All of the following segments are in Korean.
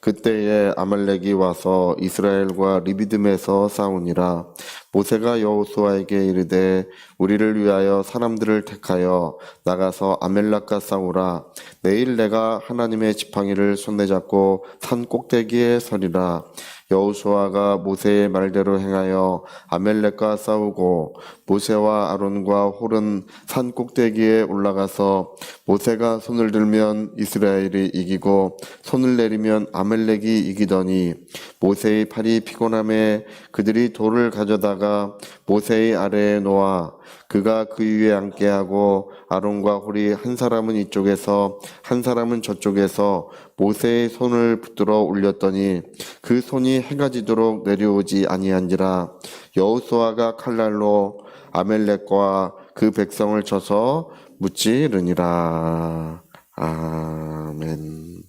그때에 아말렉이 와서 이스라엘과 리비딤에서 싸우니라. 모세가 여호수아에게 이르되 우리를 위하여 사람들을 택하여 나가서 아말렉과 싸우라. 내일 내가 하나님의 지팡이를 손에 잡고 산 꼭대기에 서리라. 여호수아가 모세의 말대로 행하여 아말렉과 싸우고 모세와 아론과 홀은 산 꼭대기에 올라가서 모세가 손을 들면 이스라엘이 이기고 손을 내리면 아말렉이 이기더니 모세의 팔이 피곤함에 그들이 돌을 가져다가 모세의 아래에 놓아 그가 그 위에 앉게 하고 아론과 홀이 한 사람은 이쪽에서 한 사람은 저쪽에서 모세의 손을 붙들어 올렸더니 그 손이 해가 지도록 내려오지 아니한지라. 여호수아가 칼날로 아말렉과 그 백성을 쳐서 무찌르니라. 아멘.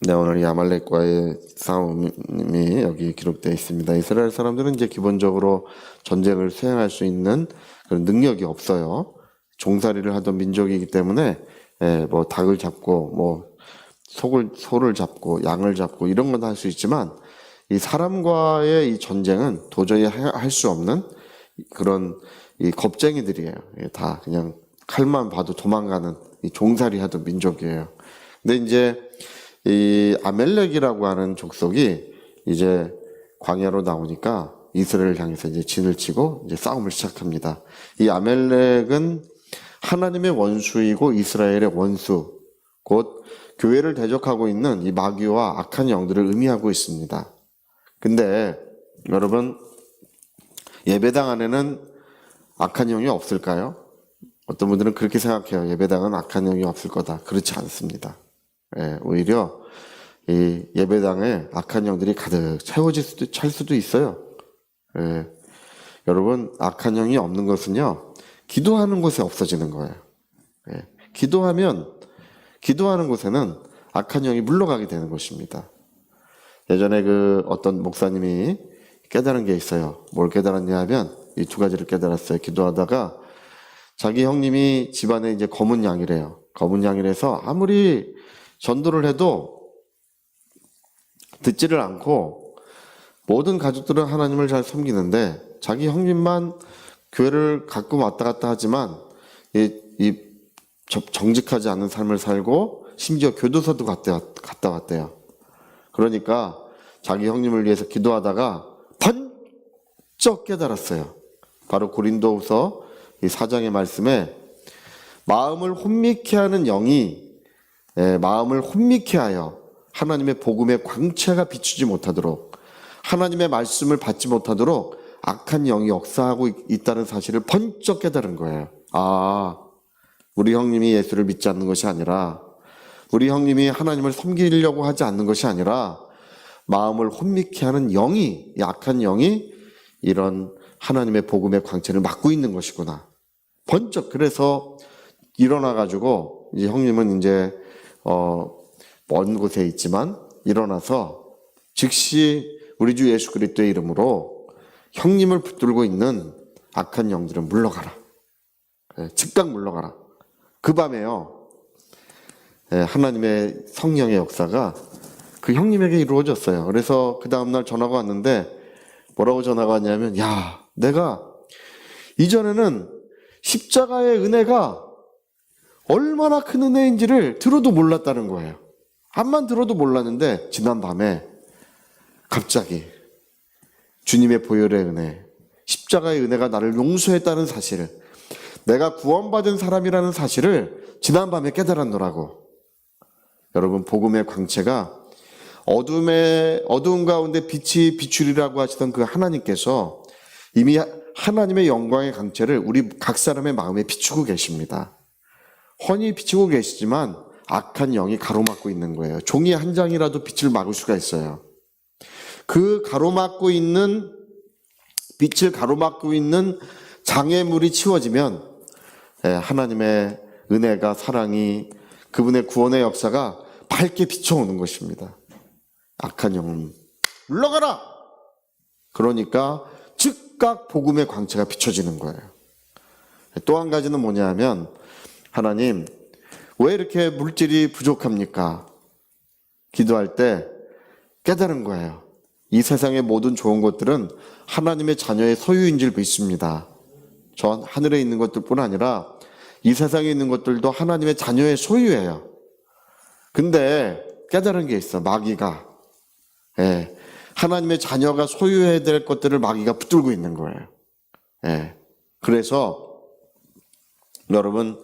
네, 오늘 이 아말렉과의 싸움이 여기 기록되어 있습니다. 이스라엘 사람들은 이제 기본적으로 전쟁을 수행할 수 있는 그런 능력이 없어요. 종살이를 하던 민족이기 때문에 뭐 닭을 잡고 뭐 소를 잡고 양을 잡고 이런 건 할 수 있지만 이 사람과의 이 전쟁은 도저히 할 수 없는 그런 이 겁쟁이들이에요. 다 그냥 칼만 봐도 도망가는 이 종살이 하던 민족이에요. 근데 이제 이 아말렉이라고 하는 족속이 이제 광야로 나오니까 이스라엘을 향해서 이제 진을 치고 이제 싸움을 시작합니다. 이 아말렉은 하나님의 원수이고 이스라엘의 원수, 곧 교회를 대적하고 있는 이 마귀와 악한 영들을 의미하고 있습니다. 근데 여러분, 예배당 안에는 악한 영이 없을까요? 어떤 분들은 그렇게 생각해요. 예배당은 악한 영이 없을 거다. 그렇지 않습니다. 오히려 이 예배당에 악한 영들이 가득 찰 수도 있어요. 여러분, 악한 영이 없는 것은요, 기도하는 곳에 없어지는 거예요. 기도하는 곳에는 악한 영이 물러가게 되는 것입니다. 예전에 그 어떤 목사님이 깨달은 게 있어요. 뭘 깨달았냐 하면 이 두 가지를 깨달았어요. 기도하다가 자기 형님이 집안에 이제 검은 양이래요. 검은 양이라서 아무리 전도를 해도 듣지를 않고 모든 가족들은 하나님을 잘 섬기는데 자기 형님만 교회를 가끔 왔다 갔다 하지만 정직하지 않은 삶을 살고 심지어 교도소도 갔다 왔대요. 그러니까 자기 형님을 위해서 기도하다가 번쩍 깨달았어요. 바로 고린도후서 이 4장의 말씀에 마음을 혼미케 하는 영이 마음을 혼미케 하여 하나님의 복음의 광채가 비추지 못하도록 하나님의 말씀을 받지 못하도록 악한 영이 역사하고 있다는 사실을 번쩍 깨달은 거예요. 아, 우리 형님이 예수를 믿지 않는 것이 아니라 우리 형님이 하나님을 섬기려고 하지 않는 것이 아니라 마음을 혼미케 하는 영이, 이 악한 영이 이런 하나님의 복음의 광채를 막고 있는 것이구나. 번쩍 그래서 일어나가지고 이제 형님은 이제 먼 곳에 있지만 일어나서 즉시 우리 주 예수 그리스도의 이름으로 형님을 붙들고 있는 악한 영들은 물러가라. 즉각 물러가라. 그 밤에요. 하나님의 성령의 역사가 그 형님에게 이루어졌어요. 그래서 그 다음날 전화가 왔는데 뭐라고 전화가 왔냐면, 야, 내가 이전에는 십자가의 은혜가 얼마나 큰 은혜인지를 들어도 몰랐다는 거예요. 앞만 들어도 몰랐는데 지난 밤에 갑자기 주님의 보혈의 은혜, 십자가의 은혜가 나를 용서했다는 사실을, 내가 구원받은 사람이라는 사실을 지난 밤에 깨달았노라고. 여러분, 복음의 광채가 어두운 가운데 빛이 비추리라고 하시던 그 하나님께서 이미 하나님의 영광의 광채를 우리 각 사람의 마음에 비추고 계십니다. 훤히 비추고 계시지만 악한 영이 가로막고 있는 거예요. 종이 한 장이라도 빛을 막을 수가 있어요. 그 빛을 가로막고 있는 장애물이 치워지면 하나님의 은혜가, 사랑이, 그분의 구원의 역사가 밝게 비춰오는 것입니다. 악한 영은 물러가라! 그러니까 즉각 복음의 광채가 비춰지는 거예요. 또 한 가지는 뭐냐 하면, 하나님, 왜 이렇게 물질이 부족합니까? 기도할 때 깨달은 거예요. 이 세상의 모든 좋은 것들은 하나님의 자녀의 소유인 줄 믿습니다. 전 하늘에 있는 것들뿐 아니라 이 세상에 있는 것들도 하나님의 자녀의 소유예요. 근데 깨달은 게 있어. 마귀가. 예. 하나님의 자녀가 소유해야 될 것들을 마귀가 붙들고 있는 거예요. 예. 그래서 여러분,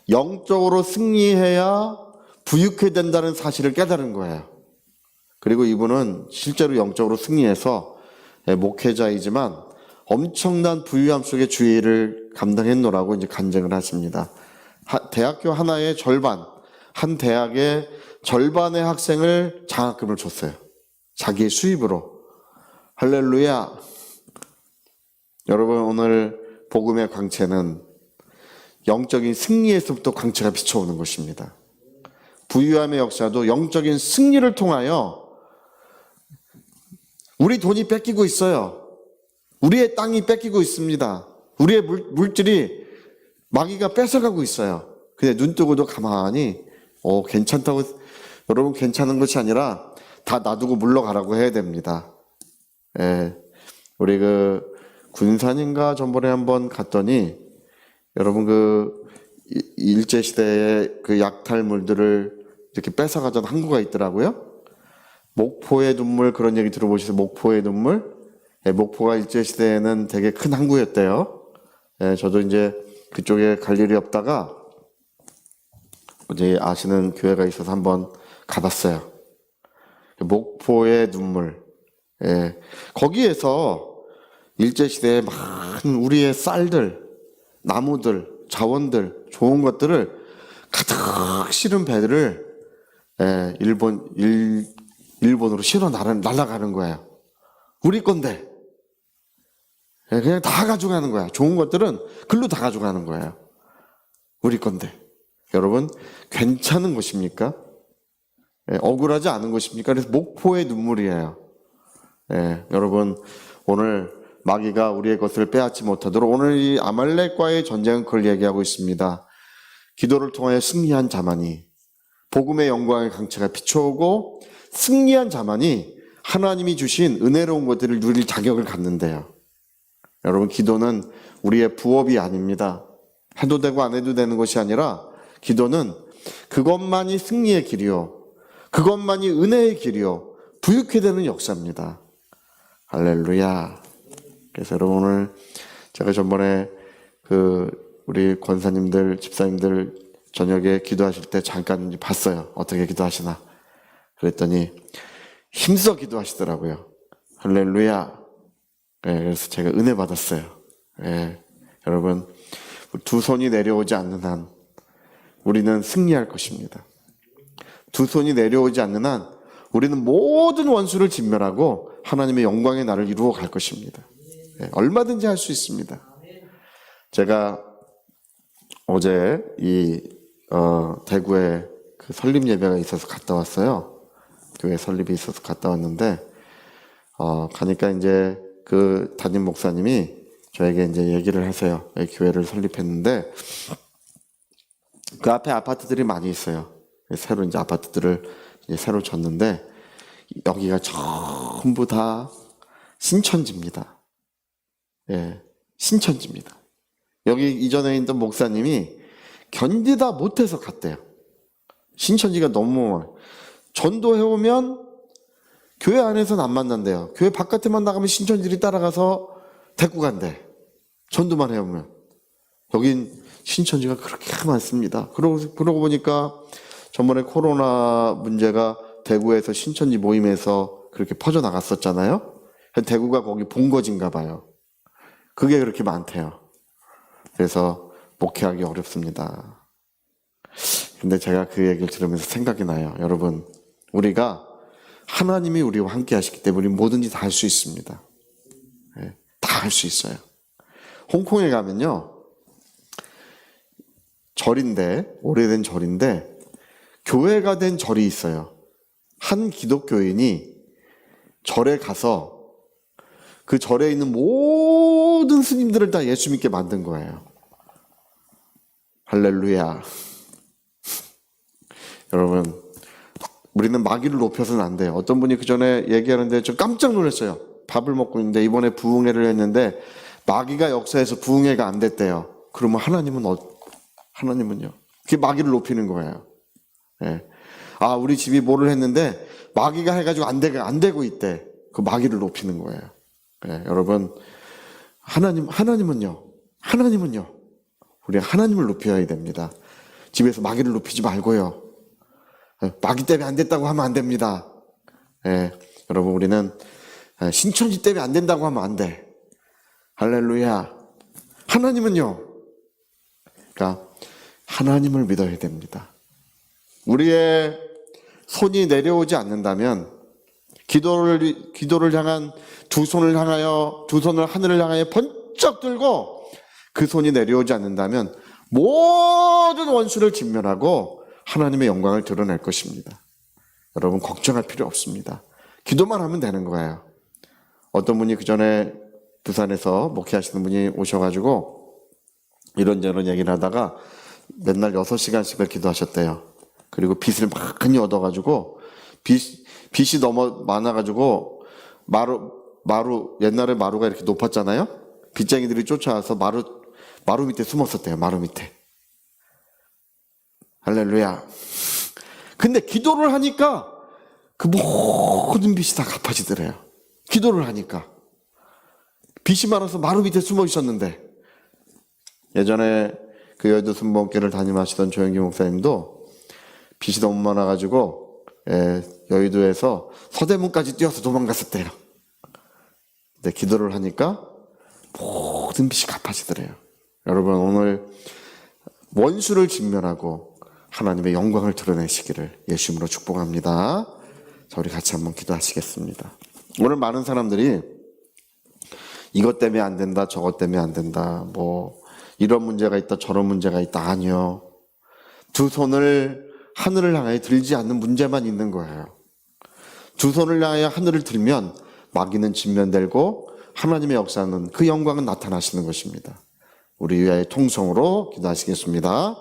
영적으로 승리해야 부유케 된다는 사실을 깨달은 거예요. 그리고 이분은 실제로 영적으로 승리해서 목회자이지만 엄청난 부유함 속에 주의를 감당했노라고 이제 간증을 하십니다. 대학교 하나의 절반, 한 대학의 절반의 학생을 장학금을 줬어요. 자기의 수입으로. 할렐루야. 여러분, 오늘 복음의 광채는 영적인 승리에서부터 광채가 비춰오는 것입니다. 부유함의 역사도 영적인 승리를 통하여 우리 돈이 뺏기고 있어요. 우리의 땅이 뺏기고 있습니다. 우리의 물질이 마귀가 뺏어가고 있어요. 근데 눈 뜨고도 가만히 괜찮다고, 여러분 괜찮은 것이 아니라 다 놔두고 물러가라고 해야 됩니다. 예, 우리 군산인가 전번에 한번 갔더니 여러분 일제시대에 약탈물들을 이렇게 뺏어가던 항구가 있더라고요. 목포의 눈물, 그런 얘기 들어보셨어요? 목포의 눈물? 예, 목포가 일제시대에는 되게 큰 항구였대요. 예, 저도 이제 그쪽에 갈 일이 없다가 이제 아시는 교회가 있어서 한번 가봤어요. 목포의 눈물. 예, 거기에서 일제시대에 많은 우리의 쌀들, 나무들, 자원들, 좋은 것들을 가득 실은 배들을 일본으로 실어 날아가는 거예요. 우리 건데. 그냥 다 가져가는 거야. 좋은 것들은 글로 다 가져가는 거예요. 우리 건데. 여러분, 괜찮은 것입니까? 억울하지 않은 것입니까? 그래서 목포의 눈물이에요. 여러분, 오늘 마귀가 우리의 것을 빼앗지 못하도록 오늘 이 아말렉과의 전쟁은 그걸 얘기하고 있습니다. 기도를 통하여 승리한 자만이, 복음의 영광의 강체가 비춰오고 승리한 자만이 하나님이 주신 은혜로운 것들을 누릴 자격을 갖는데요. 여러분, 기도는 우리의 부업이 아닙니다. 해도 되고 안 해도 되는 것이 아니라 기도는 그것만이 승리의 길이요, 그것만이 은혜의 길이요, 부유케 되는 역사입니다. 할렐루야. 그래서 여러분, 오늘 제가 전번에 우리 권사님들, 집사님들 저녁에 기도하실 때 잠깐 봤어요. 어떻게 기도하시나. 그랬더니 힘써 기도하시더라고요. 할렐루야. 그래서 제가 은혜 받았어요. 여러분, 두 손이 내려오지 않는 한 우리는 승리할 것입니다. 두 손이 내려오지 않는 한 우리는 모든 원수를 진멸하고 하나님의 영광의 날을 이루어 갈 것입니다. 얼마든지 할 수 있습니다. 제가 어제 대구에 설립 예배가 있어서 갔다 왔어요. 교회 설립이 있어서 갔다 왔는데, 가니까 이제 담임 목사님이 저에게 이제 얘기를 하세요. 교회를 설립했는데, 그 앞에 아파트들이 많이 있어요. 새로 이제 아파트들을 이제 새로 졌는데, 여기가 전부 다 신천지입니다. 예, 신천지입니다. 여기 이전에 있던 목사님이 견디다 못해서 갔대요. 신천지가 너무, 전도해오면 교회 안에서는 안 만난대요. 교회 바깥에만 나가면 신천지들이 따라가서 데리고 간대. 전도만 해오면. 여긴 신천지가 그렇게 많습니다. 그러고 보니까 전번에 코로나 문제가 대구에서 신천지 모임에서 그렇게 퍼져나갔었잖아요. 대구가 거기 본거지인가 봐요. 그게 그렇게 많대요. 그래서 목회하기 어렵습니다. 근데 제가 그 얘기를 들으면서 생각이 나요. 여러분, 우리가 하나님이 우리와 함께 하시기 때문에 뭐든지 다 할 수 있습니다. 다 할 수 있어요. 홍콩에 가면요, 절인데, 오래된 절인데 교회가 된 절이 있어요. 한 기독교인이 절에 가서 그 절에 있는 모든 스님들을 다 예수 믿게 만든 거예요. 할렐루야. 여러분, 우리는 마귀를 높여서는 안 돼요. 어떤 분이 그 전에 얘기하는데 좀 깜짝 놀랐어요. 밥을 먹고 있는데 이번에 부흥회를 했는데 마귀가 역사해서 부흥회가 안 됐대요. 그러면 하나님은요? 그게 마귀를 높이는 거예요. 예. 아, 우리 집이 뭐를 했는데 마귀가 해가지고 안 되고 있대. 그 마귀를 높이는 거예요. 예, 여러분, 하나님은요. 우리 하나님을 높여야 됩니다. 집에서 마귀를 높이지 말고요. 예, 마귀 때문에 안 됐다고 하면 안 됩니다. 예, 여러분, 우리는 신천지 때문에 안 된다고 하면 안 돼. 할렐루야. 하나님은요. 그러니까 하나님을 믿어야 됩니다. 우리의 손이 내려오지 않는다면 기도를 향한 두 손을 하늘을 향하여 번쩍 들고 그 손이 내려오지 않는다면 모든 원수를 진멸하고 하나님의 영광을 드러낼 것입니다. 여러분 걱정할 필요 없습니다. 기도만 하면 되는 거예요. 어떤 분이 그 전에 부산에서 목회하시는 분이 오셔가지고 이런저런 얘기를 하다가 맨날 6시간씩을 기도하셨대요. 그리고 빚을 많이 얻어가지고 빚이 너무 많아가지고 마루 옛날에 마루가 이렇게 높았잖아요. 빚쟁이들이 쫓아와서 마루 밑에 숨었었대요. 마루 밑에. 할렐루야. 근데 기도를 하니까 그 모든 빚이 다 갚아지더래요. 기도를 하니까. 빚이 많아서 마루 밑에 숨어 있었는데 예전에 그 여의도 순복음교회를 담임하시던 조영기 목사님도 빚이 너무 많아가지고 여의도에서 서대문까지 뛰어서 도망갔었대요. 근데 기도를 하니까 모든 빚이 갚아지더래요. 여러분 오늘 원수를 진멸하고 하나님의 영광을 드러내시기를 예수님으로 축복합니다. 자, 우리 같이 한번 기도하시겠습니다. 오늘 많은 사람들이 이것 때문에 안 된다, 저것 때문에 안 된다, 뭐 이런 문제가 있다, 저런 문제가 있다. 아니요. 두 손을 하늘을 향하여 들지 않는 문제만 있는 거예요. 두 손을 향하여 하늘을 들면 마귀는 진면되고 하나님의 역사는 그 영광은 나타나시는 것입니다. 우리 위하여 통성으로 기도하시겠습니다.